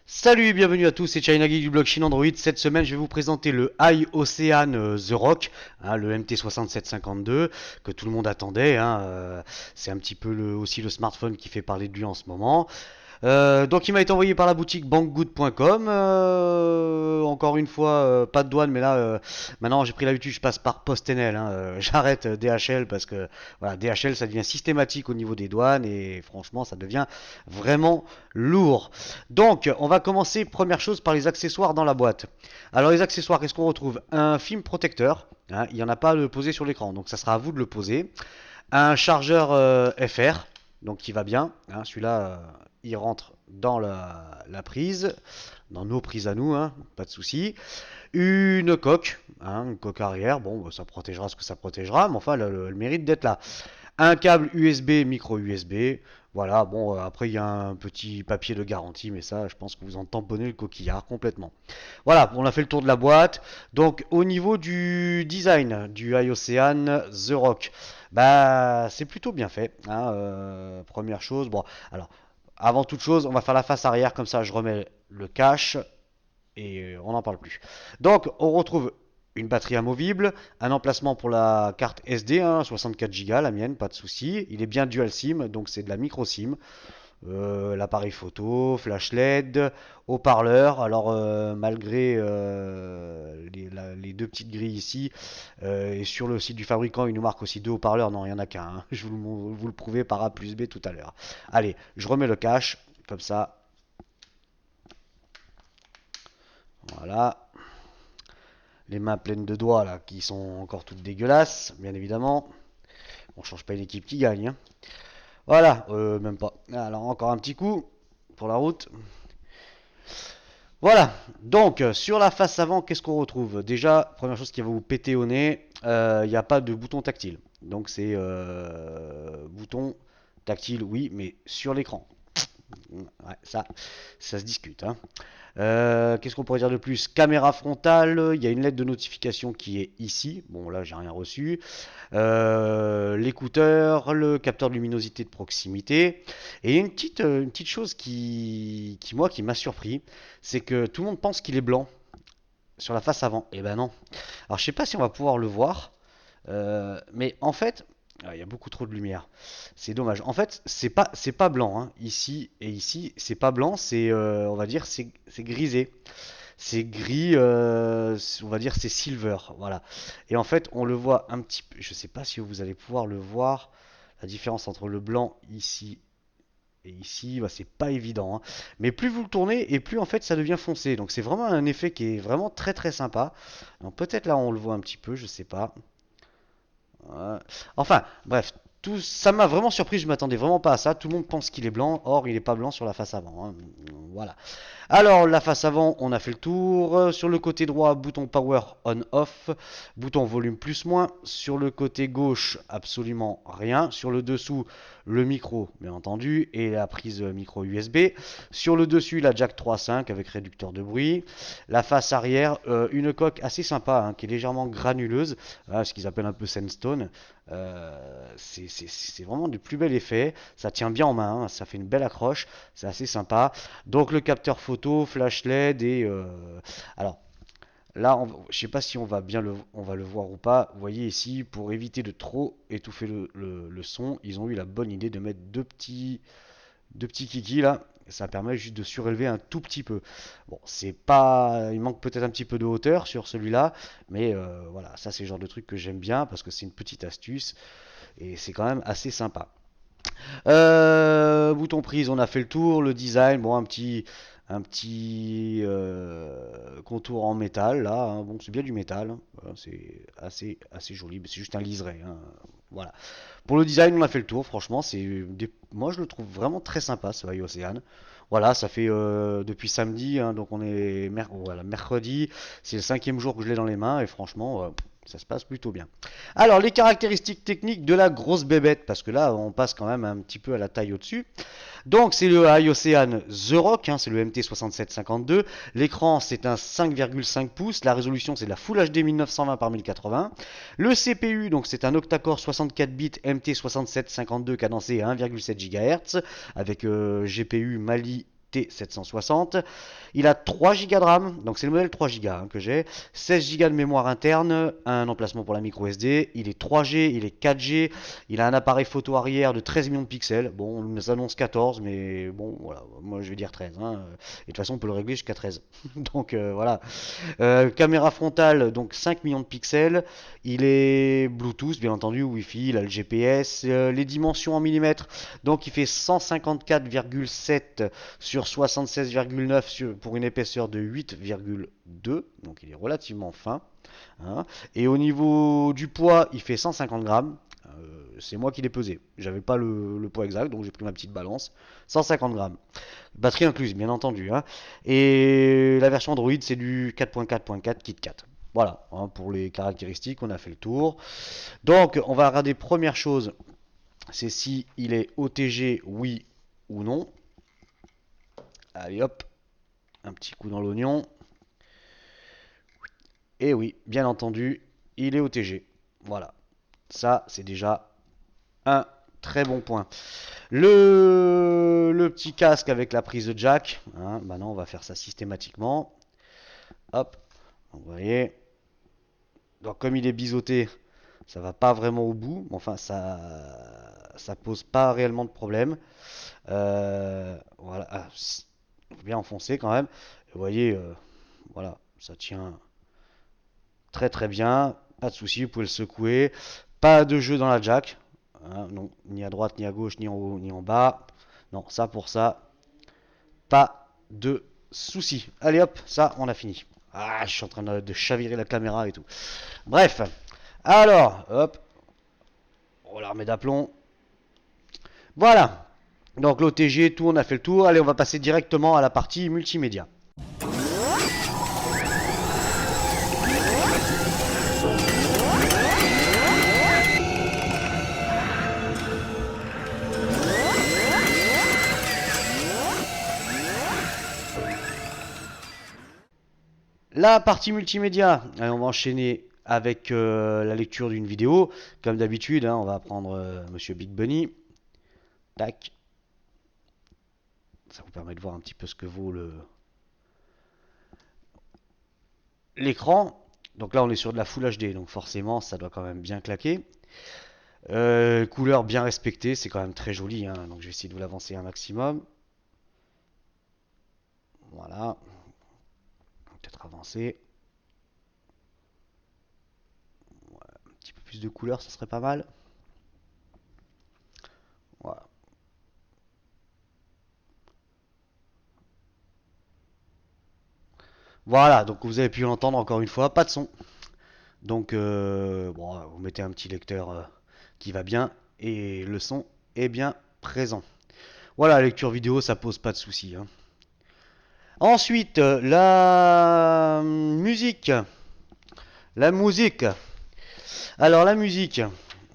Salut et bienvenue à tous, c'est China Geek du blog Chine Android. Cette semaine, je vais vous présenter le High Ocean The Rock, le MT6752 que tout le monde attendait. C'est un petit peu aussi le smartphone qui fait parler de lui en ce moment. Donc il m'a été envoyé par la boutique bankgood.com. Encore une fois, pas de douane, mais là, maintenant j'ai pris l'habitude, je passe par PostNL. J'arrête DHL parce que voilà, DHL ça devient systématique au niveau des douanes et franchement ça devient vraiment lourd. Donc on va commencer première chose par les accessoires dans la boîte. Alors les accessoires, qu'est-ce qu'on retrouve? Un film protecteur. Il n'y en a pas à le poser sur l'écran, donc ça sera à vous de le poser. Un chargeur FR, donc qui va bien. Celui-là, il rentre dans la prise, dans nos prises à nous, pas de souci. Une coque arrière, bon, ça protégera ce que ça protégera, mais enfin, le mérite d'être là. Un câble USB, micro USB. Voilà, bon, après il y a un petit papier de garantie, mais ça, je pense que vous en tamponnez le coquillard complètement. Voilà, on a fait le tour de la boîte. Donc, au niveau du design du iOcean The Rock, bah, c'est plutôt bien fait. Première chose, bon, alors, avant toute chose, on va faire la face arrière, comme ça, je remets le cache et on n'en parle plus. Donc, on retrouve une batterie amovible, un emplacement pour la carte SD, 64 Go, la mienne, pas de souci. Il est bien dual SIM, donc c'est de la micro SIM. L'appareil photo, flash LED, haut-parleur. Alors malgré les deux petites grilles ici, et sur le site du fabricant, il nous marque aussi deux haut-parleurs. Non, il n'y en a qu'un. Je vous le prouver par A plus B tout à l'heure. Allez, je remets le cache, comme ça. Voilà. Les mains pleines de doigts là, qui sont encore toutes dégueulasses, bien évidemment. On change pas une équipe qui gagne. Voilà, même pas. Alors encore un petit coup pour la route. Voilà, donc sur la face avant, qu'est-ce qu'on retrouve? Déjà, première chose qui va vous péter au nez, il n'y a pas de bouton tactile. Donc c'est bouton tactile, oui, mais sur l'écran. Ouais, ça se discute. Qu'est-ce qu'on pourrait dire de plus? Caméra frontale, il y a une lettre de notification qui est ici. Bon, là, j'ai rien reçu. L'écouteur, le capteur de luminosité de proximité. Et il y a une petite chose qui m'a surpris, c'est que tout le monde pense qu'il est blanc sur la face avant. Et ben non. Alors, je sais pas si on va pouvoir le voir, mais en fait, il y a beaucoup trop de lumière. C'est dommage. En fait, c'est pas blanc, ici et ici, c'est pas blanc. C'est, on va dire, c'est grisé. C'est gris, on va dire, c'est silver, voilà. Et en fait, on le voit un petit peu. Je sais pas si vous allez pouvoir le voir. La différence entre le blanc ici et ici, bah, c'est pas évident. Mais plus vous le tournez et plus en fait ça devient foncé. Donc c'est vraiment un effet qui est vraiment très très sympa. Donc peut-être là on le voit un petit peu, je sais pas. Enfin, bref, tout ça m'a vraiment surpris, je m'attendais vraiment pas à ça. Tout le monde pense qu'il est blanc, or il est pas blanc sur la face avant. Voilà. Alors, la face avant, on a fait le tour. Sur le côté droit, bouton power on-off, bouton volume plus-moins. Sur le côté gauche, absolument rien. Sur le dessous, le micro, bien entendu, et la prise micro USB. Sur le dessus, la jack 3.5 avec réducteur de bruit. La face arrière, une coque assez sympa, qui est légèrement granuleuse, ce qu'ils appellent un peu sandstone. C'est vraiment du plus bel effet. Ça tient bien en main, ça fait une belle accroche. C'est assez sympa. Donc le capteur photo, flash LED et alors là, je ne sais pas si on va le voir ou pas. Vous voyez ici, pour éviter de trop étouffer le son, ils ont eu la bonne idée de mettre deux petits kikis là. Ça permet juste de surélever un tout petit peu. Bon, c'est pas, il manque peut-être un petit peu de hauteur sur celui-là, mais voilà, ça c'est le genre de truc que j'aime bien parce que c'est une petite astuce et c'est quand même assez sympa. Bouton prise, on a fait le tour. Le design, bon, un petit contour en métal là. Bon, c'est bien du métal. Voilà, c'est assez joli. Mais c'est juste un liseré. Voilà. Pour le design, on a fait le tour. Franchement, moi je le trouve vraiment très sympa ce iOcean. Voilà, ça fait depuis samedi, donc on est voilà, mercredi. C'est le cinquième jour que je l'ai dans les mains et franchement, ça se passe plutôt bien. Alors, les caractéristiques techniques de la grosse bébête, parce que là, on passe quand même un petit peu à la taille au-dessus. Donc, c'est le iOcean The Rock, c'est le MT6752. L'écran, c'est un 5,5 pouces. La résolution, c'est de la Full HD 1920 par 1080. Le CPU, donc c'est un octa-core 64 bits MT6752 cadencé à 1,7 GHz avec GPU Mali T760. Il a 3 Go de RAM, donc c'est le modèle 3 Go que j'ai. 16 Go de mémoire interne, un emplacement pour la micro SD. Il est 3G, il est 4G. Il a un appareil photo arrière de 13 millions de pixels. Bon, on nous annonce 14, mais bon, voilà, moi je vais dire 13. Hein. Et de toute façon, on peut le régler jusqu'à 13. Donc voilà. Caméra frontale, donc 5 millions de pixels. Il est Bluetooth, bien entendu, Wi-Fi, il a le GPS. Les dimensions en millimètres, donc il fait 154,7 sur 76,9 pour une épaisseur de 8,2. Donc il est relativement fin. Hein. Et au niveau du poids, il fait 150 grammes. C'est moi qui l'ai pesé. J'avais pas le poids exact, donc j'ai pris ma petite balance. 150 grammes. Batterie incluse, bien entendu. Hein. Et la version Android, c'est du 4.4.4 KitKat. Voilà, hein, pour les caractéristiques, on a fait le tour. Donc, on va regarder première chose, c'est si il est OTG, oui ou non. Allez hop, un petit coup dans l'oignon. Et oui, bien entendu, il est OTG. Voilà, ça c'est déjà un très bon point. Le petit casque avec la prise de jack, hein, maintenant on va faire ça systématiquement. Hop, vous voyez. Donc comme il est biseauté, ça va pas vraiment au bout. Enfin, ça pose pas réellement de problème. Voilà, ah, faut bien enfoncer quand même. Vous voyez, voilà, ça tient très très bien. Pas de souci, vous pouvez le secouer. Pas de jeu dans la jack. Hein, non, ni à droite, ni à gauche, ni en haut, ni en bas. Non, ça pour ça, pas de souci. Allez hop, ça, on a fini. Ah, je suis en train de chavirer la caméra et tout. Bref, alors, hop, on la remet d'aplomb. Voilà. Donc l'OTG, tout, on a fait le tour. Allez, on va passer directement à la partie multimédia. La partie multimédia, allez, on va enchaîner avec la lecture d'une vidéo. Comme d'habitude, hein, on va prendre Monsieur Big Bunny. Tac. Ça vous permet de voir un petit peu ce que vaut l'écran. Donc là, on est sur de la Full HD, donc forcément, ça doit quand même bien claquer. Couleur bien respectée, c'est quand même très joli. Hein, donc je vais essayer de vous l'avancer un maximum. Voilà. Peut-être avancer. Voilà. Un petit peu plus de couleur, ça serait pas mal. Voilà. Voilà, donc vous avez pu l'entendre encore une fois, pas de son. Donc, bon, vous mettez un petit lecteur qui va bien et le son est bien présent. Voilà, lecture vidéo, ça pose pas de soucis. Hein. Ensuite, la musique. La musique. Alors, la musique.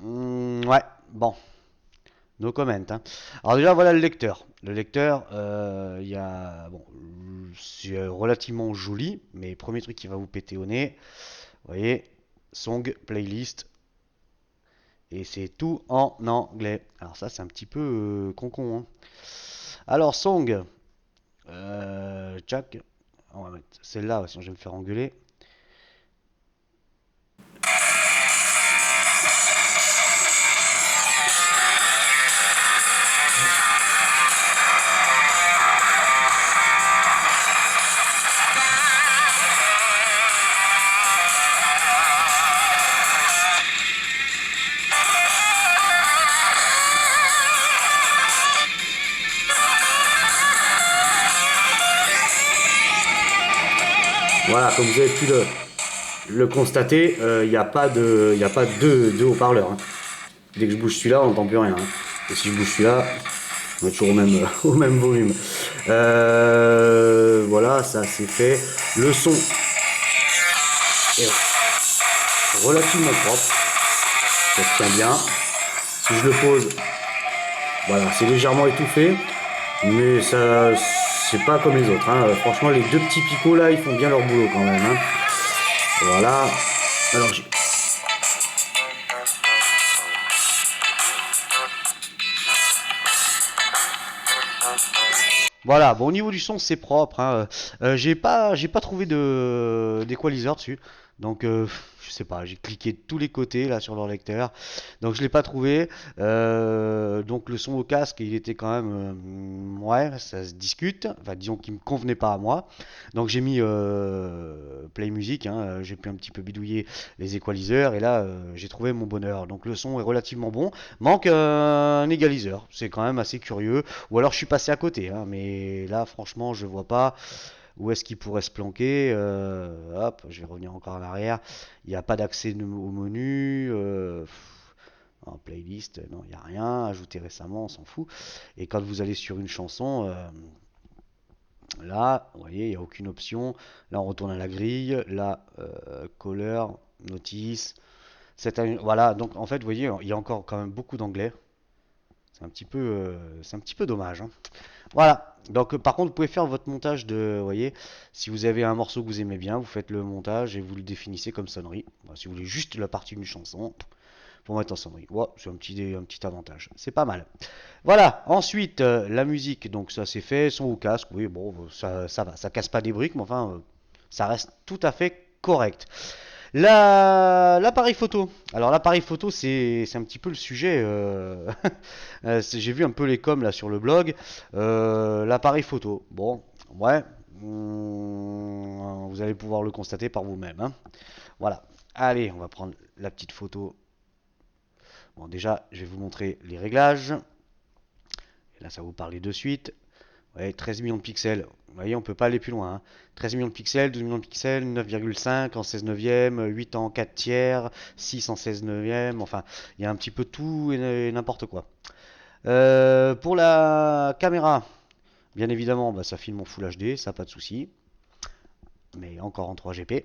Ouais, bon, no comment. Hein. Alors, déjà, voilà le lecteur. Le lecteur, il y a. Bon, c'est relativement joli, mais premier truc qui va vous péter au nez. Vous voyez, song, playlist, et c'est tout en anglais. Alors ça, c'est un petit peu con. Hein. Alors, song, Jack, on va mettre celle-là, sinon je vais me faire engueuler. Voilà, comme vous avez pu le constater, il n'y a pas de, deux haut-parleurs. Hein. Dès que je bouge celui-là, on n'entend plus rien. Hein. Et si je bouge celui-là, on est toujours au même, au même volume. Voilà, ça c'est fait. Le son est relativement propre. Ça se tient bien. Si je le pose, voilà, c'est légèrement étouffé. Mais ça, c'est pas comme les autres. Hein. Franchement, les deux petits picots là, ils font bien leur boulot quand même. Hein. Voilà. Alors, Voilà, bon au niveau du son c'est propre, hein. J'ai pas trouvé de d'équaliseur dessus. Donc je sais pas, j'ai cliqué de tous les côtés là sur leur lecteur. Donc je l'ai pas trouvé. Donc le son au casque il était quand même ouais, ça se discute. Enfin disons qu'il me convenait pas à moi. Donc j'ai mis Play Music, hein. J'ai pu un petit peu bidouiller les équaliseurs et là j'ai trouvé mon bonheur. Donc le son est relativement bon. Manque un égaliseur, c'est quand même assez curieux. Ou alors je suis passé à côté, hein, mais là franchement je vois pas où est-ce qu'il pourrait se planquer. Hop, je vais revenir encore en arrière. Il n'y a pas d'accès au menu. En playlist, non, il n'y a rien. Ajouté récemment, on s'en fout. Et quand vous allez sur une chanson, là, vous voyez, il n'y a aucune option. Là, on retourne à la grille. Là, caller, notice. Voilà, donc en fait, vous voyez, il y a encore quand même beaucoup d'anglais. C'est un petit peu dommage, hein. Voilà. Donc, par contre, vous pouvez faire votre montage de, vous voyez, si vous avez un morceau que vous aimez bien, vous faites le montage et vous le définissez comme sonnerie. Voilà, si vous voulez juste la partie d'une chanson, pour mettre en sonnerie. Ouais, c'est un petit avantage. C'est pas mal. Voilà. Ensuite, la musique, donc ça c'est fait. Son au casque, oui, bon, ça va. Ça casse pas des briques, mais enfin, ça reste tout à fait correct. L'appareil photo. Alors l'appareil photo, c'est un petit peu le sujet. J'ai vu un peu les coms là sur le blog. L'appareil photo. Bon, ouais. Vous allez pouvoir le constater par vous-même, hein. Voilà. Allez, on va prendre la petite photo. Bon, déjà, je vais vous montrer les réglages. Et là, ça va vous parler de suite. Ouais, 13 millions de pixels. Vous voyez, on peut pas aller plus loin, hein. 13 millions de pixels, 12 millions de pixels, 9,5 en 16 neuvième, 8 en 4 tiers, 6 en 16 neuvième. Enfin, il y a un petit peu tout et n'importe quoi. Pour la caméra, bien évidemment, bah, ça filme en Full HD, ça pas de souci. Mais encore en 3GP.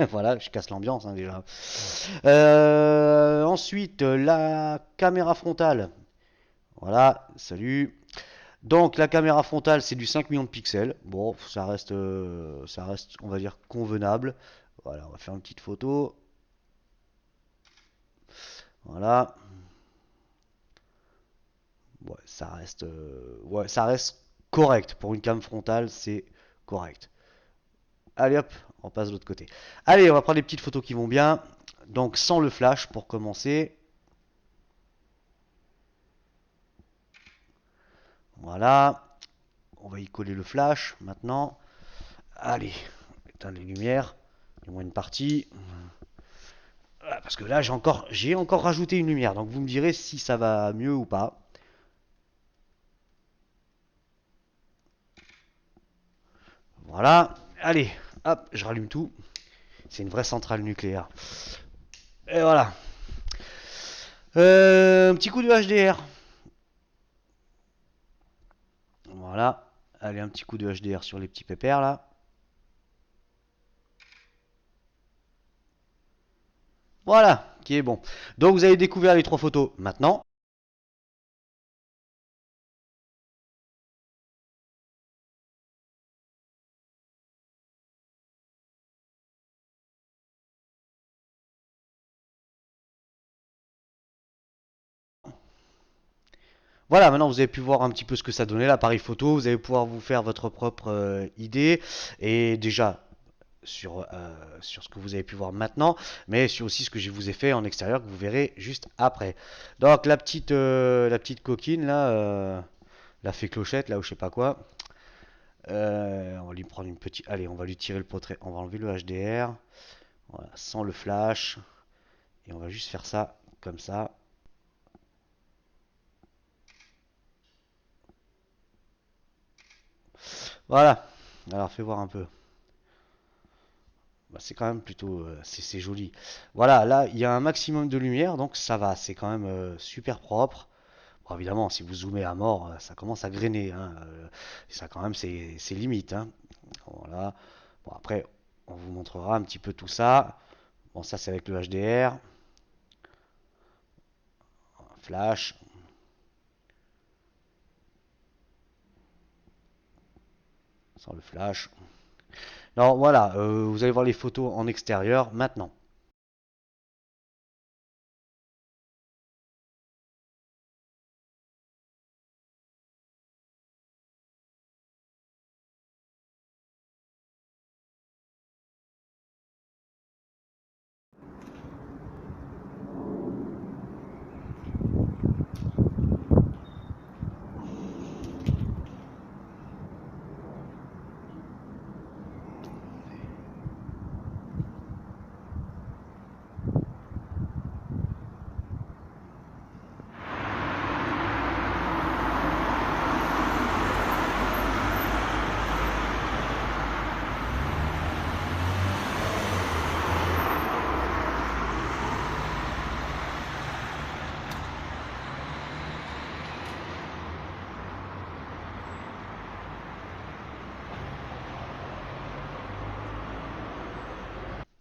Voilà, je casse l'ambiance, hein, déjà. Ensuite, la caméra frontale. Voilà, salut. Donc la caméra frontale, c'est du 5 millions de pixels. Bon, ça reste, on va dire, convenable. Voilà, on va faire une petite photo. Voilà. Ouais, ça reste correct. Pour une cam frontale, c'est correct. Allez hop, on passe de l'autre côté. Allez, on va prendre les petites photos qui vont bien. Donc sans le flash pour commencer. Voilà. On va y coller le flash maintenant. Allez, éteindre les lumières. Du moins une partie. Voilà, parce que là, j'ai encore rajouté une lumière. Donc vous me direz si ça va mieux ou pas. Voilà. Allez, hop, je rallume tout. C'est une vraie centrale nucléaire. Et voilà. Un petit coup de HDR. Voilà. Allez, un petit coup de HDR sur les petits pépères là. Voilà, qui est bon. Donc vous avez découvert les trois photos maintenant. Voilà, maintenant vous avez pu voir un petit peu ce que ça donnait l'appareil photo. Vous allez pouvoir vous faire votre propre idée. Et déjà, sur ce que vous avez pu voir maintenant, mais sur aussi ce que je vous ai fait en extérieur que vous verrez juste après. Donc la petite coquine là, la fée clochette là ou je sais pas quoi. On va lui prendre une petite. Allez, on va lui tirer le portrait. On va enlever le HDR. Voilà, sans le flash. Et on va juste faire ça comme ça. Voilà. Alors fais voir un peu. Bah, c'est quand même plutôt, c'est joli. Voilà, là il y a un maximum de lumière, donc ça va. C'est quand même super propre. Bon, évidemment, si vous zoomez à mort, ça commence à grainer, hein, ça quand même, c'est limite, hein. Voilà. Bon, après, on vous montrera un petit peu tout ça. Bon, ça c'est avec le HDR, flash, sans le flash. Alors voilà, vous allez voir les photos en extérieur maintenant.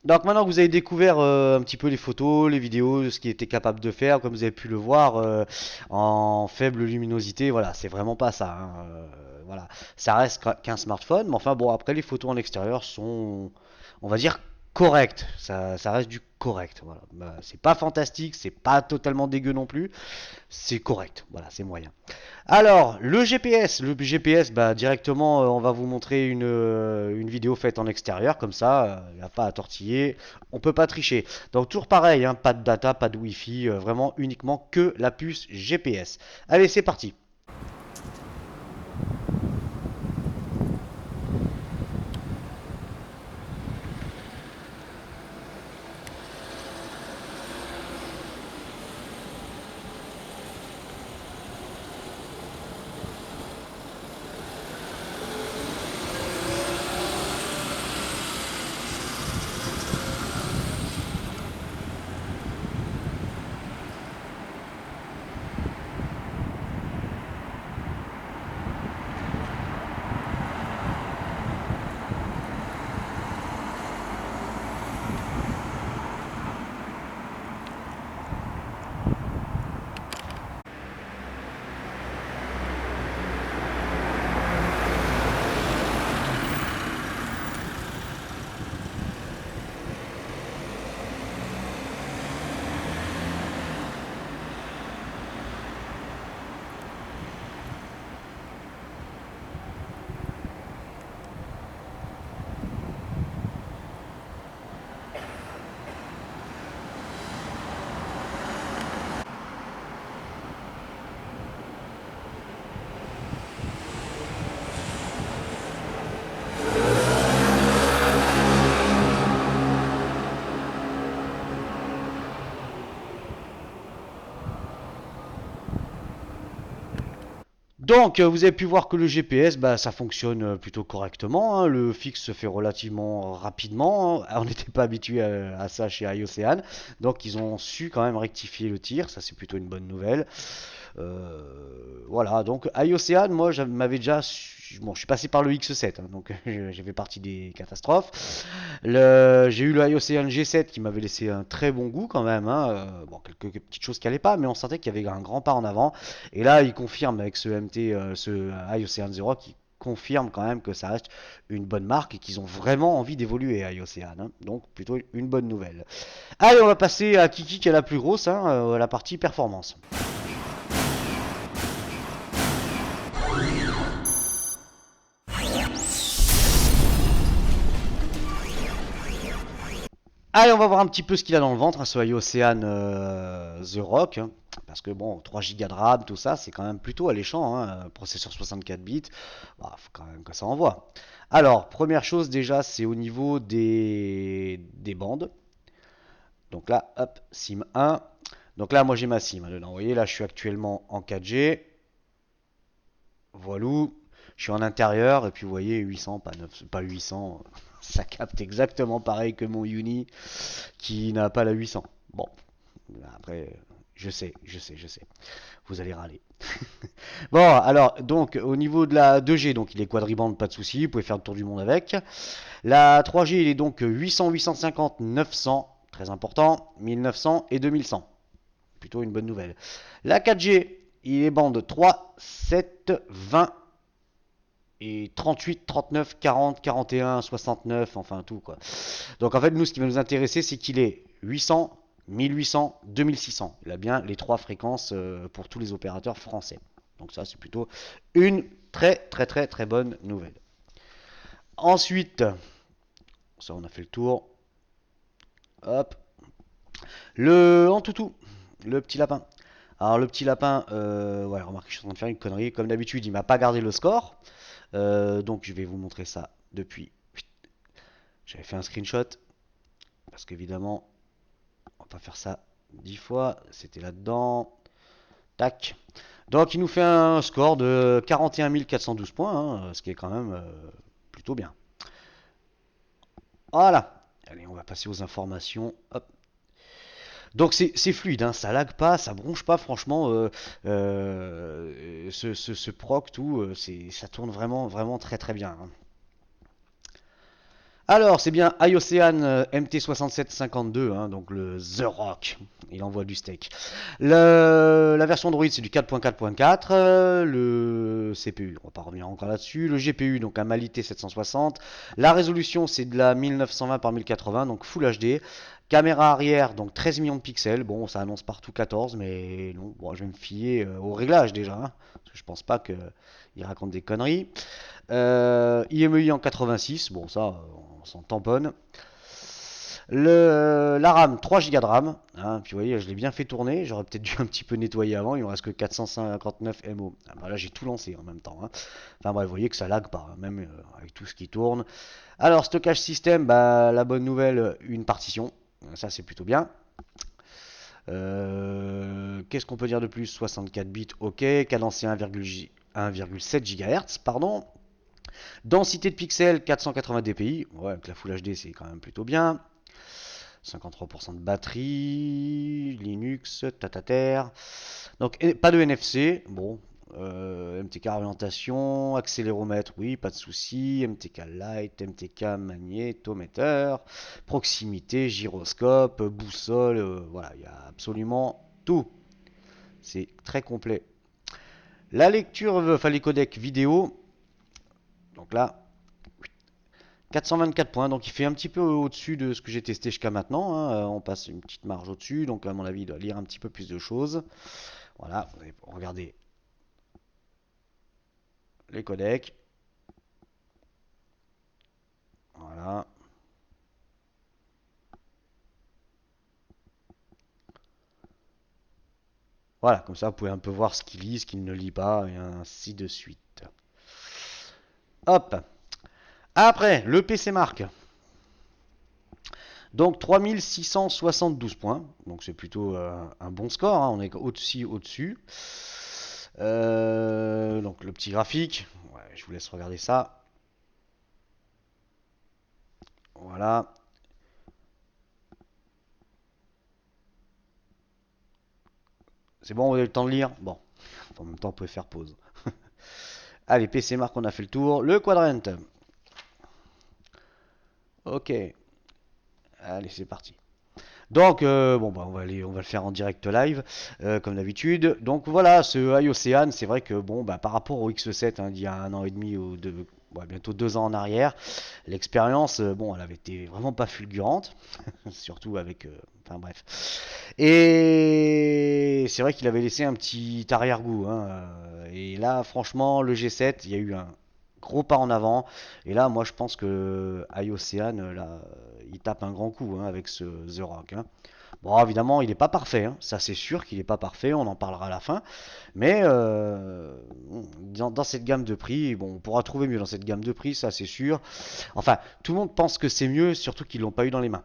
Donc maintenant que vous avez découvert un petit peu les photos, les vidéos, ce qu'il était capable de faire, comme vous avez pu le voir, en faible luminosité, voilà, c'est vraiment pas ça, hein, voilà, ça reste qu'un smartphone, mais enfin bon, après les photos en extérieur sont, on va dire, correctes. Ça reste du correct. Voilà. Bah, c'est pas fantastique, c'est pas totalement dégueu non plus, c'est correct. Voilà, c'est moyen. Alors, le GPS, bah, directement, on va vous montrer une vidéo faite en extérieur, comme ça, il n'y a pas à tortiller, on peut pas tricher. Donc, toujours pareil, hein, pas de data, pas de Wi-Fi, vraiment uniquement que la puce GPS. Allez, c'est parti. Donc, vous avez pu voir que le GPS, bah, ça fonctionne plutôt correctement, hein. Le fixe se fait relativement rapidement, hein. On n'était pas habitué à ça chez iOcean. Donc, ils ont su quand même rectifier le tir. Ça, c'est plutôt une bonne nouvelle. Voilà, donc iOcean, moi, m'avais déjà. Bon, je suis passé par le X7, hein, donc j'ai fait partie des catastrophes. J'ai eu le iOcean G7 qui m'avait laissé un très bon goût quand même, hein. Bon, quelques petites choses qui n'allaient pas, mais on sentait qu'il y avait un grand pas en avant. Et là, il confirme avec ce MT, ce iOcean Zero qui confirme quand même que ça reste une bonne marque et qu'ils ont vraiment envie d'évoluer à iOcean, hein. Donc plutôt une bonne nouvelle. Allez, on va passer à Kiki qui est la plus grosse, hein, la partie performance. Allez, on va voir un petit peu ce qu'il a dans le ventre, hein, ce iOcean The Rock, hein. Parce que bon, 3 Go de RAM, tout ça, c'est quand même plutôt alléchant, hein. Processeur 64 bits, bah, faut quand même que ça envoie. Alors, première chose déjà, c'est au niveau des bandes. Donc là, hop, SIM 1. Donc là, moi j'ai ma SIM, hein, dedans. Vous voyez, là, je suis actuellement en 4G. Voilou. Je suis en intérieur, et puis vous voyez, 800, pas 800. Ça capte exactement pareil que mon Uni qui n'a pas la 800. Bon, après, je sais. Vous allez râler. Bon, alors, donc, au niveau de la 2G, donc il est quadribande, pas de souci, vous pouvez faire le tour du monde avec. La 3G, il est donc 800, 850, 900, très important, 1900 et 2100. Plutôt une bonne nouvelle. La 4G, il est bande 3, 7, 20 et 38, 39, 40, 41, 69, enfin tout quoi. Donc en fait, nous, ce qui va nous intéresser, c'est qu'il est 800, 1800, 2600. Il a bien les trois fréquences pour tous les opérateurs français. Donc ça, c'est plutôt une très bonne nouvelle. Ensuite, ça on a fait le tour. Hop. En toutou, le petit lapin. Alors le petit lapin, voilà, remarquez, je suis en train de faire une connerie. Comme d'habitude, il m'a pas gardé le score. Donc je vais vous montrer ça depuis. J'avais fait un screenshot. Parce qu'évidemment, on va pas faire ça 10 fois. C'était là-dedans. Tac. Donc il nous fait un score de 41 412 points, hein, ce qui est quand même plutôt bien. Voilà. Allez, on va passer aux informations. Hop. Donc c'est fluide, hein, ça lag pas, ça bronche pas, franchement. Ce proc, tout, ça tourne vraiment très bien, hein. Alors, c'est bien iOcean MT6752, hein, donc le The Rock. Il envoie du steak. La version Android, c'est du 4.4.4. Le CPU, on va pas revenir encore là-dessus. Le GPU, donc un Mali T760. La résolution, c'est de la 1920 par 1080, donc Full HD. Caméra arrière, donc 13 millions de pixels. Bon, ça annonce partout 14, mais non, bon, je vais me fier au réglage déjà, hein, parce que je pense pas qu'il raconte des conneries. IMEI en 86, bon ça, on s'en tamponne. La RAM, 3 Go de RAM. Hein, puis vous voyez, je l'ai bien fait tourner. J'aurais peut-être dû un petit peu nettoyer avant. Il me reste que 459 MO. Ah, bah là, j'ai tout lancé en même temps. Hein. Enfin bref, vous voyez que ça lag pas, hein, même avec tout ce qui tourne. Alors, stockage système, bah, la bonne nouvelle, une partition. Ça, c'est plutôt bien. Qu'est-ce qu'on peut dire de plus? 64 bits, ok. Cadencé 1,7 GHz, pardon. Densité de pixels 480 dpi, ouais, avec la Full HD c'est quand même plutôt bien. 53% de batterie, Linux, tatater. Donc pas de NFC, bon. MTK orientation, accéléromètre, oui, pas de souci. MTK light, MTK magnétomètre, proximité, gyroscope, boussole, voilà, il y a absolument tout. C'est très complet. La lecture, enfin les codecs vidéo, donc là, 424 points, donc il fait un petit peu au-dessus de ce que j'ai testé jusqu'à maintenant. Hein. On passe une petite marge au-dessus, donc à mon avis, il doit lire un petit peu plus de choses. Voilà, regardez les codecs. Voilà. Voilà, comme ça vous pouvez un peu voir ce qu'il lit, ce qu'il ne lit pas, et ainsi de suite. Hop. Après, le PC Mark. Donc 3672 points, donc c'est plutôt un bon score, hein. On est au-dessus, au-dessus. Donc le petit graphique, ouais, je vous laisse regarder ça. Voilà. C'est bon, vous avez le temps de lire? Bon, en même temps, on peut faire pause. Allez, PC Mark, on a fait le tour. Le quadrant. Ok. Allez, c'est parti. Donc, bon, bah, on va le faire en direct live, comme d'habitude. Donc voilà, ce iOcean, c'est vrai que bon, bah, par rapport au X7, hein, d'il y a un an et demi ou deux, ouais, bientôt 2 ans en arrière, l'expérience, bon, elle avait été vraiment pas fulgurante, surtout avec, enfin bref. Et c'est vrai qu'il avait laissé un petit arrière-goût, hein. Et là, franchement, le G7, il y a eu un gros pas en avant. Et là, moi, je pense que iOcean, là, il tape un grand coup, hein, avec ce The Rock. Hein. Bon, évidemment, il n'est pas parfait. Hein. Ça, c'est sûr qu'il n'est pas parfait. On en parlera à la fin. Mais dans cette gamme de prix, bon, on pourra trouver mieux dans cette gamme de prix, ça, c'est sûr. Enfin, tout le monde pense que c'est mieux, surtout qu'ils l'ont pas eu dans les mains.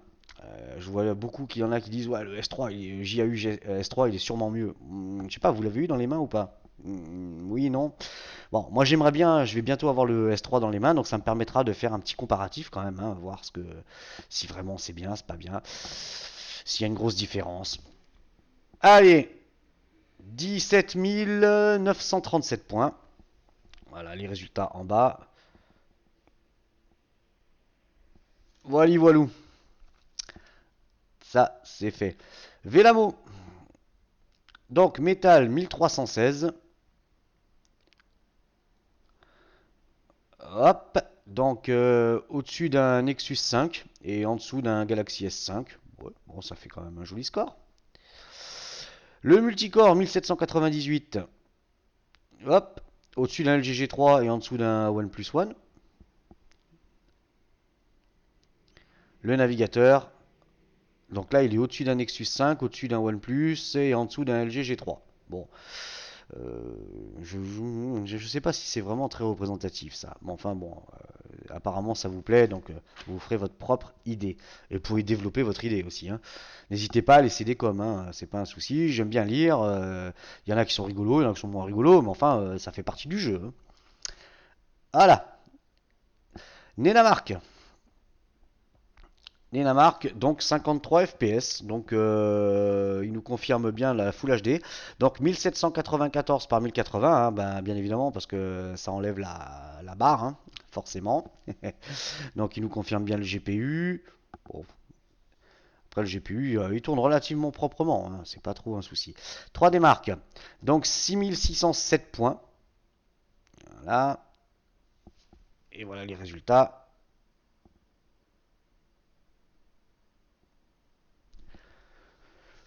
Je vois beaucoup qu'il y en a qui disent ouais le S3, JAU S3 il est sûrement mieux. Je sais pas, vous l'avez eu dans les mains ou pas? Oui, non. Bon, moi j'aimerais bien, je vais bientôt avoir le S3 dans les mains, donc ça me permettra de faire un petit comparatif quand même, hein, voir si vraiment c'est bien, c'est pas bien, s'il y a une grosse différence. Allez, 17 937 points. Voilà les résultats en bas. Voilà, voilou. Ça, c'est fait. Vélamo. Donc, métal 1316. Hop. Donc, au-dessus d'un Nexus 5 et en dessous d'un Galaxy S5. Ouais, bon, ça fait quand même un joli score. Le multicore 1798. Hop. Au-dessus d'un LG G3 et en dessous d'un OnePlus One. Le navigateur. Donc là, il est au-dessus d'un Nexus 5, au-dessus d'un OnePlus et en dessous d'un LG G3. Bon, je sais pas si c'est vraiment très représentatif ça. Mais enfin bon, apparemment ça vous plaît, donc vous ferez votre propre idée. Et vous pouvez développer votre idée aussi. Hein. N'hésitez pas à laisser des coms, hein, c'est pas un souci. J'aime bien lire. Il y en a qui sont rigolos, il y en a qui sont moins rigolos, mais enfin ça fait partie du jeu. Hein. Voilà. Nenamark. Dinamarque, donc 53 FPS, donc il nous confirme bien la Full HD. Donc 1794 par 1080, hein, ben, bien évidemment, parce que ça enlève la barre, hein, forcément. Donc il nous confirme bien le GPU. Bon, après le GPU, il tourne relativement proprement, hein, c'est pas trop un souci. 3D Mark, donc 6607 points. Voilà, et voilà les résultats.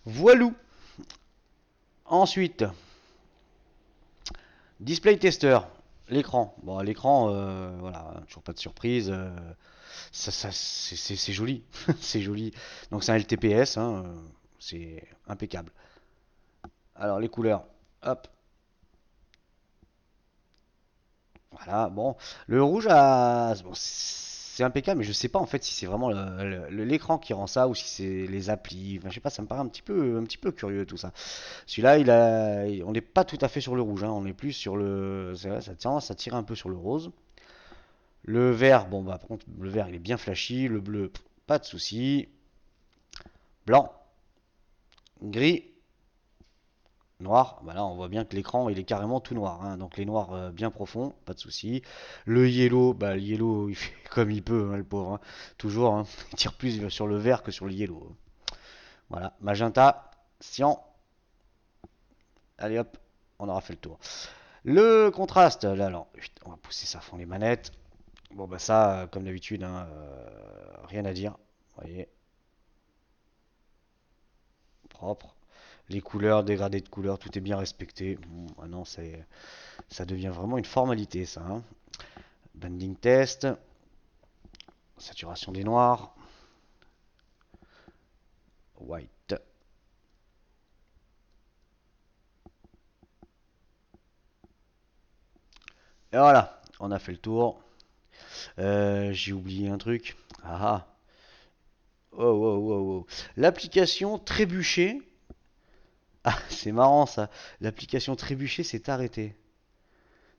Voilou. Ensuite, Display Tester, l'écran. Bon, l'écran, voilà, toujours pas de surprise. C'est joli, c'est joli. Donc c'est un LTPS, hein, c'est impeccable. Alors les couleurs, hop, voilà. Bon, le rouge bon, c'est impeccable, mais je sais pas en fait si c'est vraiment l'écran qui rend ça ou si c'est les applis. Enfin, je sais pas, ça me paraît un petit peu curieux tout ça. Celui-là, on n'est pas tout à fait sur le rouge, hein, on est plus sur le, c'est vrai, ça tire un peu sur le rose. Le vert, bon bah par contre le vert il est bien flashy, le bleu, pas de souci. Blanc, gris, noir, bah là on voit bien que l'écran il est carrément tout noir, hein, donc les noirs bien profonds, pas de souci. Le yellow, bah le yellow il fait comme il peut, hein, le pauvre, hein. Toujours, hein, il tire plus sur le vert que sur le yellow. Voilà, magenta, cyan, allez hop, on aura fait le tour. Le contraste, là alors, on va pousser ça à fond les manettes. Bon bah ça, comme d'habitude, hein, rien à dire, vous voyez, propre. Les couleurs, dégradés de couleurs, tout est bien respecté. Bon, maintenant, ça devient vraiment une formalité, ça, hein. Banding test, saturation des noirs, white. Et voilà, on a fait le tour. J'ai oublié un truc. Ah ah. Oh, oh, oh, oh. L'application trébucher. Ah, c'est marrant ça. L'application trébucher s'est arrêtée.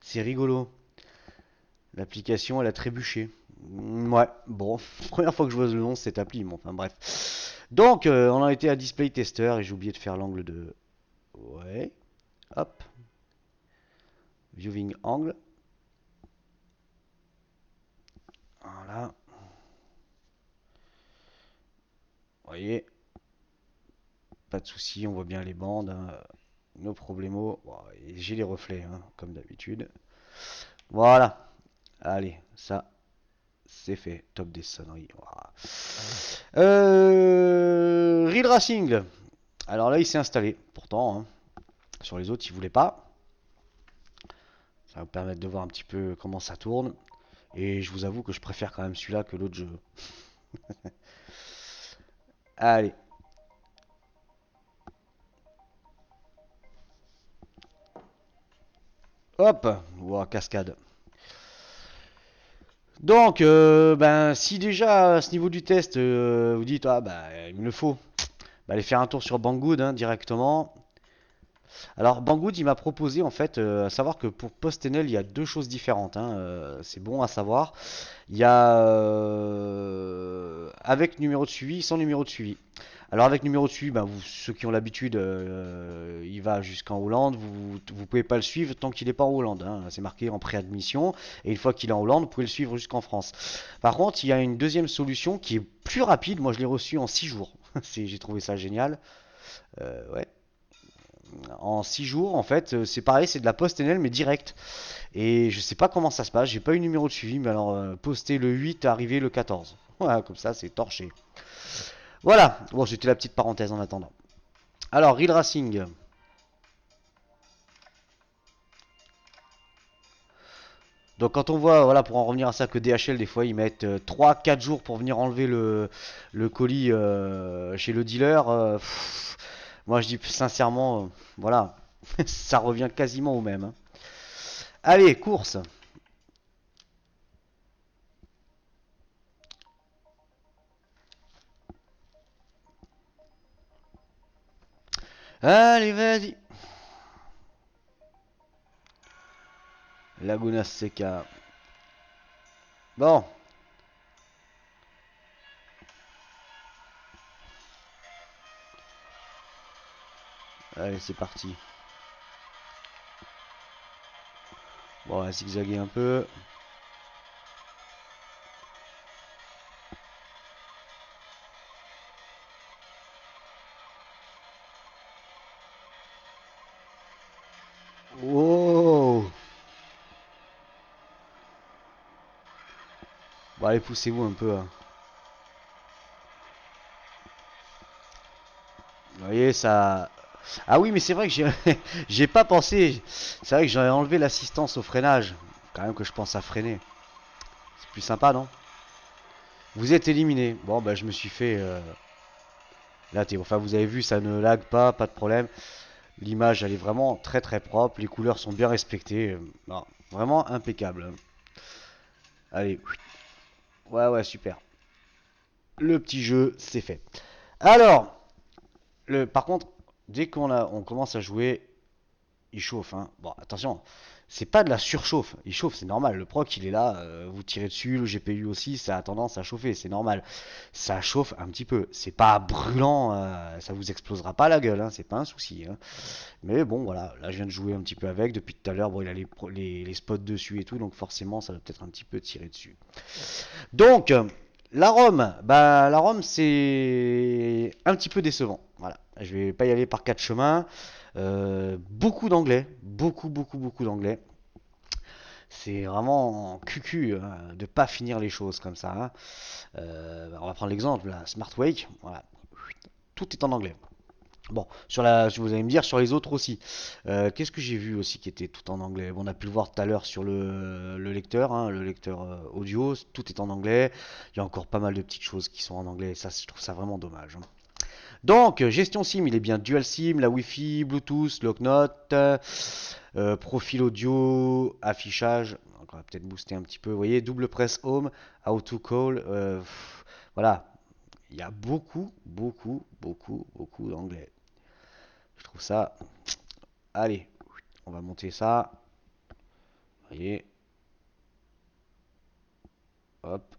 C'est rigolo. L'application, elle a trébuché. Ouais, bon, première fois que je vois le nom de cette appli, bon, enfin bref. Donc, on a été à Display Tester et j'ai oublié de faire l'angle de... Ouais, hop, Viewing Angle. Voilà, vous voyez, pas de souci, on voit bien les bandes, hein, nos problemos. Bon, j'ai les reflets, hein, comme d'habitude. Voilà, allez, ça, c'est fait. Top des sonneries. Voilà. Real Racing. Alors là, il s'est installé, pourtant, hein. Sur les autres, il voulait pas. Ça va vous permettre de voir un petit peu comment ça tourne. Et je vous avoue que je préfère quand même celui-là que l'autre jeu. Allez. Hop. Ouah, cascade. Donc, ben, si déjà à ce niveau du test, vous dites, ah bah, il me le faut, bah, allez faire un tour sur Banggood, hein, directement. Alors, Banggood, il m'a proposé, en fait, à savoir que pour PostNL, il y a deux choses différentes, hein, c'est bon à savoir. Il y a avec numéro de suivi, sans numéro de suivi. Alors avec numéro de suivi, ben, ceux qui ont l'habitude, il va jusqu'en Hollande. Vous pouvez pas le suivre tant qu'il n'est pas en Hollande, hein. C'est marqué en préadmission. Et une fois qu'il est en Hollande, vous pouvez le suivre jusqu'en France. Par contre, il y a une deuxième solution qui est plus rapide. Moi, je l'ai reçu en 6 jours. J'ai trouvé ça génial. Ouais. En 6 jours, en fait, c'est pareil, c'est de la PostNL mais direct. Et je sais pas comment ça se passe. J'ai pas eu numéro de suivi, mais alors posté le 8, arrivé le 14. Voilà, comme ça, c'est torché. Voilà, bon, c'était la petite parenthèse en attendant. Alors, Real Racing. Donc quand on voit, voilà, pour en revenir à ça, que DHL, des fois, ils mettent 3-4 jours pour venir enlever le colis chez le dealer, moi je dis sincèrement, voilà, ça revient quasiment au même, hein. Allez, course. Allez, vas-y. Laguna Seca. Bon, Allez, c'est parti. Bon, on va zigzaguer un peu. Oh! Bon, allez, poussez-vous un peu, hein. Vous voyez, ça... Ah oui, mais c'est vrai que j'ai j'ai pas pensé. C'est vrai que j'aurais enlevé l'assistance au freinage. Quand même que je pense à freiner. C'est plus sympa, non? Vous êtes éliminé. Bon, bah, je me suis fait... Là, enfin, vous avez vu, ça ne lag pas, pas de problème. L'image, elle est vraiment très très propre. Les couleurs sont bien respectées. Non, vraiment impeccable. Allez. Ouais, ouais, super. Le petit jeu, c'est fait. Alors, par contre, dès on commence à jouer, il chauffe. Hein. Bon, attention, c'est pas de la surchauffe. Il chauffe, c'est normal. Le proc, il est là. Vous tirez dessus. Le GPU aussi, ça a tendance à chauffer. C'est normal. Ça chauffe un petit peu. C'est pas brûlant. Ça vous explosera pas la gueule. Hein, c'est pas un souci. Hein. Mais bon, voilà. Là, je viens de jouer un petit peu avec. Depuis tout à l'heure, bon, il a les spots dessus et tout. Donc forcément, ça va peut-être un petit peu tirer dessus. Donc, la Rome c'est un petit peu décevant. Voilà, je vais pas y aller par quatre chemins. Beaucoup d'anglais, beaucoup d'anglais. C'est vraiment cucu hein, de pas finir les choses comme ça. Hein. On va prendre l'exemple, la Smart Wake. Voilà, tout est en anglais. Bon, vous allez me dire sur les autres aussi. Qu'est-ce que j'ai vu aussi qui était tout en anglais? Bon, on a pu le voir tout à l'heure sur le lecteur, hein, le lecteur audio, tout est en anglais. Il y a encore pas mal de petites choses qui sont en anglais. Ça, je trouve ça vraiment dommage. Hein. Donc, gestion SIM, il est bien dual SIM, la Wi-Fi, Bluetooth, Locknote, profil audio, affichage. Donc, on va peut-être booster un petit peu. Vous voyez, double press home, auto call. Voilà, il y a beaucoup d'anglais. Je trouve ça. Allez, on va monter ça. Vous voyez, hop.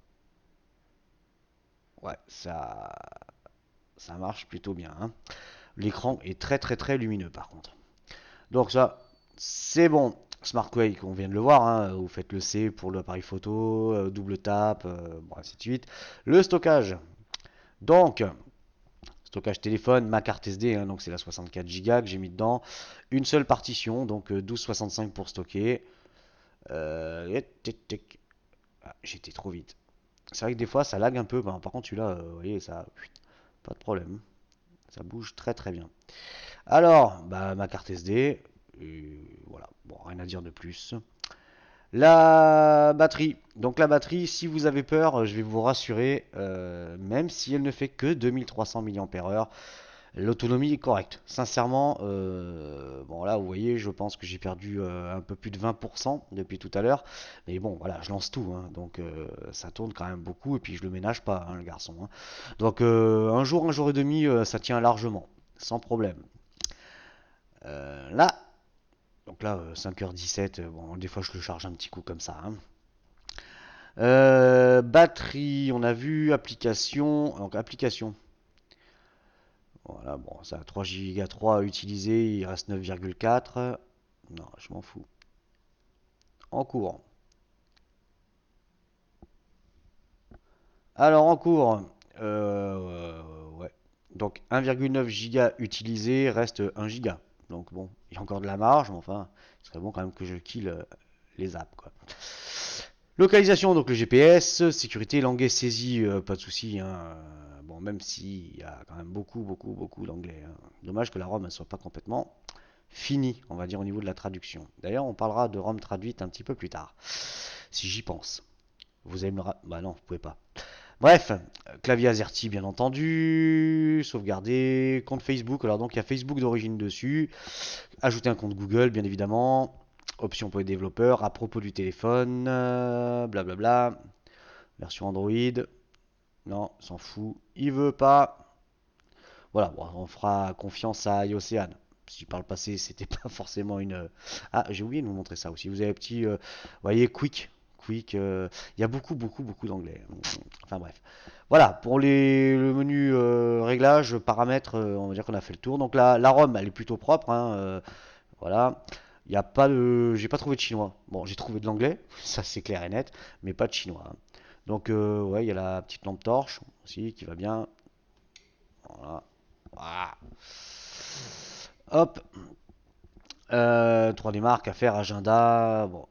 Ouais, ça marche plutôt bien. Hein. L'écran est très lumineux par contre. Donc ça, c'est bon. Smart Quake, on vient de le voir. Hein. Vous faites le C pour l'appareil photo, double tap, bon, ainsi de suite. Le stockage. Donc, stockage téléphone, ma carte SD, hein, donc c'est la 64 Go que j'ai mis dedans. Une seule partition, donc 12,65 pour stocker. Ah, j'étais trop vite. C'est vrai que des fois ça lag un peu. Par contre, celui-là, vous voyez, ça, pas de problème. Ça bouge très bien. Alors, bah, ma carte SD. Voilà, bon, rien à dire de plus. La batterie. Donc la batterie, si vous avez peur, je vais vous rassurer, même si elle ne fait que 2300 mAh, l'autonomie est correcte. Sincèrement, bon là vous voyez, je pense que j'ai perdu un peu plus de 20% depuis tout à l'heure. Mais bon, voilà, je lance tout, hein, donc ça tourne quand même beaucoup et puis je le ménage pas, hein, le garçon. Hein. Donc un jour et demi, ça tient largement, sans problème. Là, donc là 5h17, bon des fois je le charge un petit coup comme ça. Hein. Batterie, on a vu application, donc application. Voilà, bon, ça a 3 Go 3 à utiliser, il reste 9,4. Non, je m'en fous. En cours. Alors, en cours, ouais. Donc, 1,9 Go utilisé, reste 1 Go. Donc, bon, il y a encore de la marge, mais enfin, ce serait bon quand même que je kill les apps, quoi. Localisation, donc le GPS, sécurité, langue saisie, pas de souci. Hein. Bon, même s'il y a quand même beaucoup d'anglais. Hein. Dommage que la ROM ne soit pas complètement finie, on va dire, au niveau de la traduction. D'ailleurs, on parlera de ROM traduite un petit peu plus tard, si j'y pense. Vous allez me le Bah non, vous pouvez pas. Bref, clavier AZERTY bien entendu, sauvegarder, compte Facebook, alors donc il y a Facebook d'origine dessus, ajouter un compte Google bien évidemment, option pour les développeurs, à propos du téléphone, blablabla, version Android, non, s'en fout, il veut pas, voilà, bon, on fera confiance à iOcean. Si par le passé c'était pas forcément une... Ah, j'ai oublié de vous montrer ça aussi. Vous avez un petit, vous voyez, Quick. quick. Il y a beaucoup d'anglais. Enfin bref. Voilà, pour le menu réglage, paramètres, on va dire qu'on a fait le tour. Donc la ROM, elle est plutôt propre, hein, voilà. Il y a pas de, j'ai pas trouvé de chinois. Bon, j'ai trouvé de l'anglais, ça c'est clair et net, mais pas de chinois, hein. Donc ouais, il y a la petite lampe torche aussi qui va bien. Voilà. Voilà. Hop. 3D marque à faire, agenda. Bon,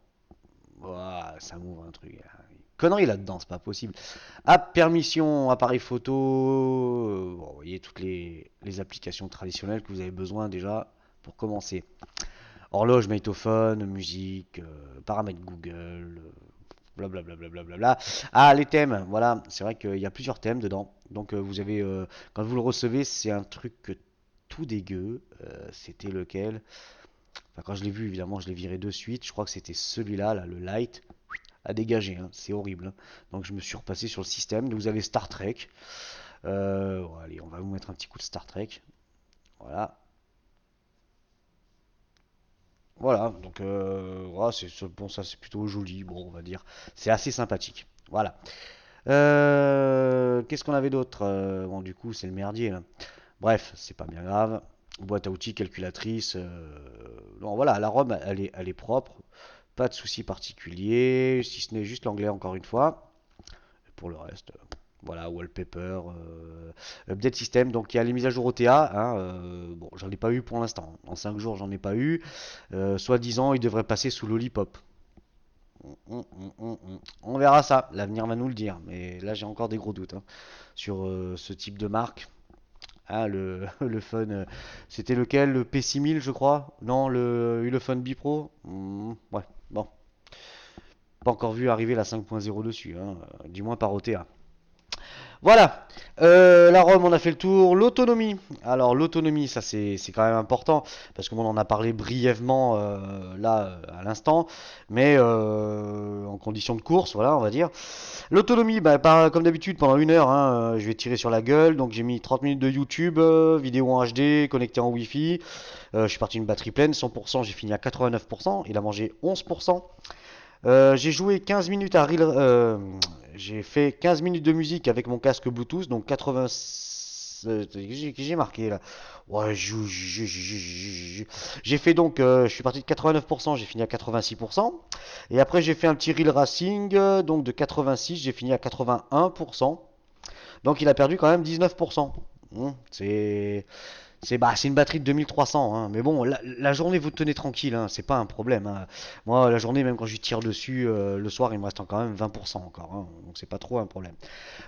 voilà, ça m'ouvre un truc. Connerie là-dedans, c'est pas possible. App, permission, appareil photo. Bon, vous voyez toutes les applications traditionnelles que vous avez besoin déjà pour commencer. Horloge, magnétophone, musique, paramètres Google, blablabla. Bla. Ah, les thèmes, voilà, c'est vrai qu'il y a plusieurs thèmes dedans. Donc vous avez, quand vous le recevez, c'est un truc tout dégueu. C'était lequel? Enfin, quand je l'ai vu, évidemment, je l'ai viré de suite. Je crois que c'était celui-là, là, le light, à dégager, hein. C'est horrible, hein. Donc je me suis repassé sur le système. Donc, vous avez Star Trek. Bon, allez, on va vous mettre un petit coup de Star Trek. Voilà. Voilà, donc voilà, bon, ça c'est plutôt joli, bon, on va dire. C'est assez sympathique. Voilà. Qu'est-ce qu'on avait d'autre? Bon, du coup, c'est le merdier là. Bref, c'est pas bien grave. Boîte à outils, calculatrice. Non, voilà, la ROM, elle est propre. Pas de souci particulier, si ce n'est juste l'anglais encore une fois. Et pour le reste, voilà, wallpaper, update system. Donc il y a les mises à jour OTA, hein, bon, j'en ai pas eu pour l'instant. En 5 jours, j'en ai pas eu. Soi-disant, il devrait passer sous Lollipop. On verra ça, l'avenir va nous le dire. Mais là, j'ai encore des gros doutes, hein, sur ce type de marque. Ah, le Fun, c'était lequel? Le P6000, je crois? Non, le Ulefone Bipro? Ouais, bon. Pas encore vu arriver la 5.0 dessus, hein, du moins par OTA. Voilà, la ROM, on a fait le tour. L'autonomie. Alors, l'autonomie, ça c'est quand même important, parce qu'on en a parlé brièvement là à l'instant, mais en condition de course, voilà, on va dire. L'autonomie, bah, comme d'habitude, pendant 1 heure, hein, je vais tirer sur la gueule. Donc, j'ai mis 30 minutes de YouTube, vidéo en HD, connecté en Wi-Fi. Je suis parti une batterie pleine, 100%, j'ai fini à 89%. Il a mangé 11%. J'ai joué 15 minutes à Reel, j'ai fait 15 minutes de musique avec mon casque Bluetooth, donc 80. J'ai marqué là. Ouais, j'ai fait donc, je suis parti de 89%, j'ai fini à 86%. Et après, j'ai fait un petit Reel Racing, donc de 86, j'ai fini à 81%. Donc il a perdu quand même 19%. C'est une batterie de 2300, hein. Mais bon, la journée vous tenez tranquille, hein. C'est pas un problème, hein. Moi, la journée, même quand je tire dessus, le soir, il me reste quand même 20% encore, hein. Donc c'est pas trop un problème.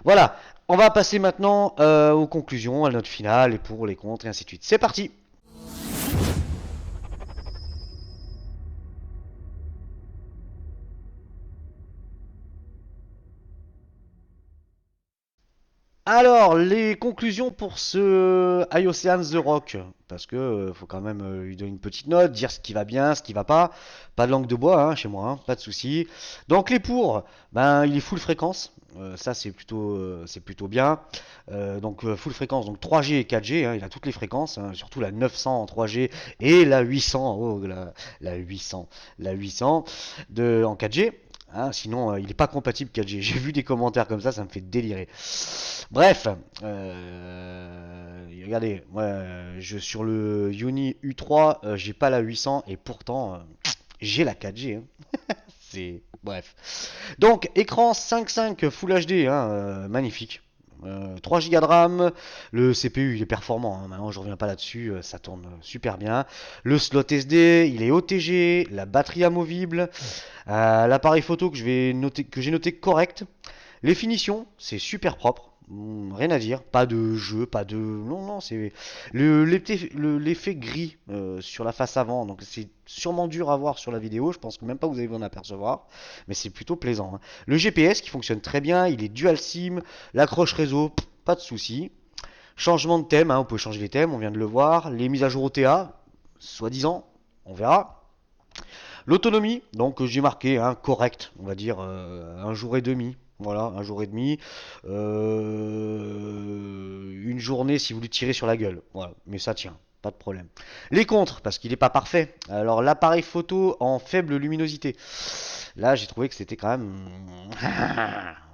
Voilà, on va passer maintenant aux conclusions, à la note finale, et pour les contre, et ainsi de suite. C'est parti. Alors, les conclusions pour ce iOcean The Rock, parce que faut quand même lui donner une petite note, dire ce qui va bien, ce qui va pas. Pas de langue de bois, hein, chez moi, hein, pas de souci. Donc les pour, ben il est full fréquence. Ça c'est plutôt bien. Donc full fréquence, donc 3G et 4G, hein, il a toutes les fréquences, hein, surtout la 900 en 3G et la 800, oh la 800, la 800 en 4G. Hein, sinon, il n'est pas compatible 4G. J'ai vu des commentaires comme ça me fait délirer. Bref, regardez, moi, sur le Uni U3, j'ai pas la 800 et pourtant, j'ai la 4G, hein. C'est bref. Donc, écran 5.5 Full HD, hein, magnifique. 3 Go de RAM, le CPU il est performant, hein, maintenant je reviens pas là-dessus, ça tourne super bien. Le slot SD, il est OTG, la batterie amovible, l'appareil photo que j'ai noté correct. Les finitions, c'est super propre. Rien à dire, pas de jeu, pas de. Non, non, c'est. L'effet gris sur la face avant, donc c'est sûrement dur à voir sur la vidéo, je pense que même pas vous allez vous en apercevoir, mais c'est plutôt plaisant, hein. Le GPS qui fonctionne très bien, il est dual SIM, l'accroche réseau, pas de souci. Changement de thème, hein, on peut changer les thèmes, on vient de le voir. Les mises à jour OTA, soi-disant, on verra. L'autonomie, donc j'ai marqué hein, correct, on va dire 1 jour et demi. Voilà, 1 jour et demi. Une journée si vous lui tirez sur la gueule. Voilà, mais ça tient, pas de problème. Les contres, parce qu'il n'est pas parfait. Alors l'appareil photo en faible luminosité. Là, j'ai trouvé que c'était quand même.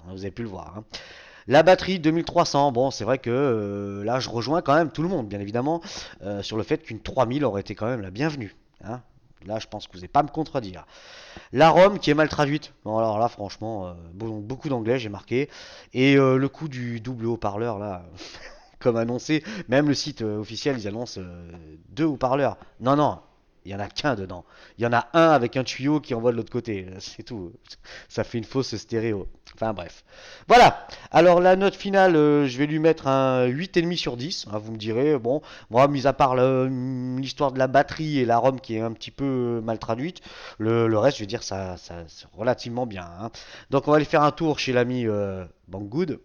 Vous avez pu le voir, hein. La batterie 2300, bon, c'est vrai que là, je rejoins quand même tout le monde, bien évidemment, sur le fait qu'une 3000 aurait été quand même la bienvenue, hein. Là, je pense que vous n'allez pas me contredire. La ROM qui est mal traduite. Bon, alors là, franchement, beaucoup d'anglais, j'ai marqué. Et le coût du double haut-parleur, là, comme annoncé, même le site officiel, ils annoncent deux haut-parleurs. Non, non, il y en a qu'un dedans. Il y en a un avec un tuyau qui envoie de l'autre côté. C'est tout. Ça fait une fausse stéréo. Enfin bref. Voilà. Alors la note finale, je vais lui mettre un 8,5 sur 10, hein, vous me direz, bon, moi, mis à part l'histoire de la batterie et la ROM qui est un petit peu mal traduite, le reste, je vais dire, ça c'est relativement bien, hein. Donc on va aller faire un tour chez l'ami Banggood.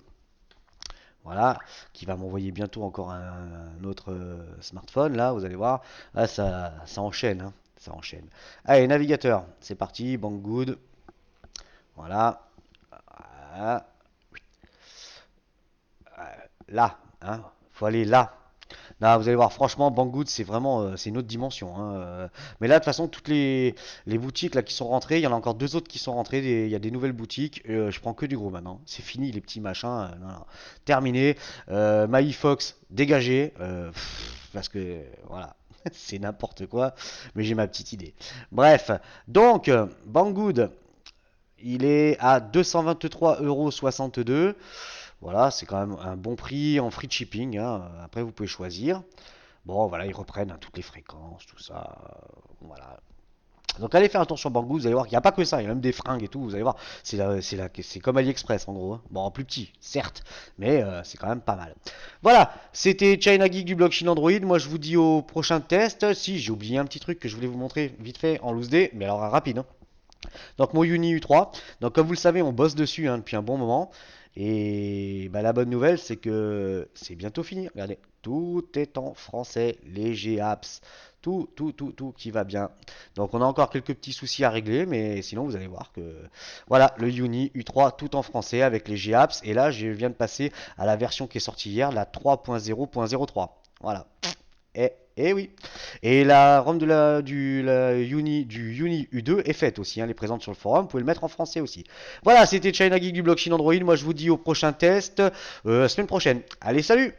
Voilà, qui va m'envoyer bientôt encore un autre smartphone. Là, vous allez voir, ah, ça enchaîne, hein, ça enchaîne. Allez, navigateur, c'est parti, Banggood. Voilà, voilà. Là, hein, faut aller là. Là, vous allez voir, franchement, Banggood, c'est vraiment, c'est une autre dimension, hein. Mais là, de toute façon, toutes les boutiques là qui sont rentrées, il y en a encore deux autres qui sont rentrées. Il y a des nouvelles boutiques. Je prends que du gros maintenant. C'est fini les petits machins. Non, non. Terminé. MyFox, dégagé. Parce que voilà, c'est n'importe quoi. Mais j'ai ma petite idée. Bref, donc Banggood, il est à 223,62 €. Voilà, c'est quand même un bon prix en free shipping, hein. Après, vous pouvez choisir. Bon, voilà, ils reprennent hein, toutes les fréquences, tout ça. Voilà. Donc, allez faire attention à Banggood, vous allez voir qu'il n'y a pas que ça, il y a même des fringues et tout. Vous allez voir, c'est comme AliExpress en gros, hein. Bon, en plus petit, certes, mais c'est quand même pas mal. Voilà, c'était China Geek du blog Chine Android. Moi, je vous dis au prochain test. Si, j'ai oublié un petit truc que je voulais vous montrer vite fait en loose day, mais alors rapide, hein. Donc mon Uni U3, donc comme vous le savez, on bosse dessus hein, depuis un bon moment. Et bah, la bonne nouvelle, c'est que c'est bientôt fini. Regardez, tout est en français, léger apps, tout qui va bien. Donc on a encore quelques petits soucis à régler, mais sinon vous allez voir que voilà, le Uni U3 tout en français avec les G-Apps. Et là, je viens de passer à la version qui est sortie hier, la 3.0.03. Voilà. Et oui. Et la ROM de du Uni U2 est faite aussi, hein, elle est présente sur le forum, vous pouvez le mettre en français aussi. Voilà, c'était China Geek du blog Chine Android, moi je vous dis au prochain test, semaine prochaine. Allez, salut!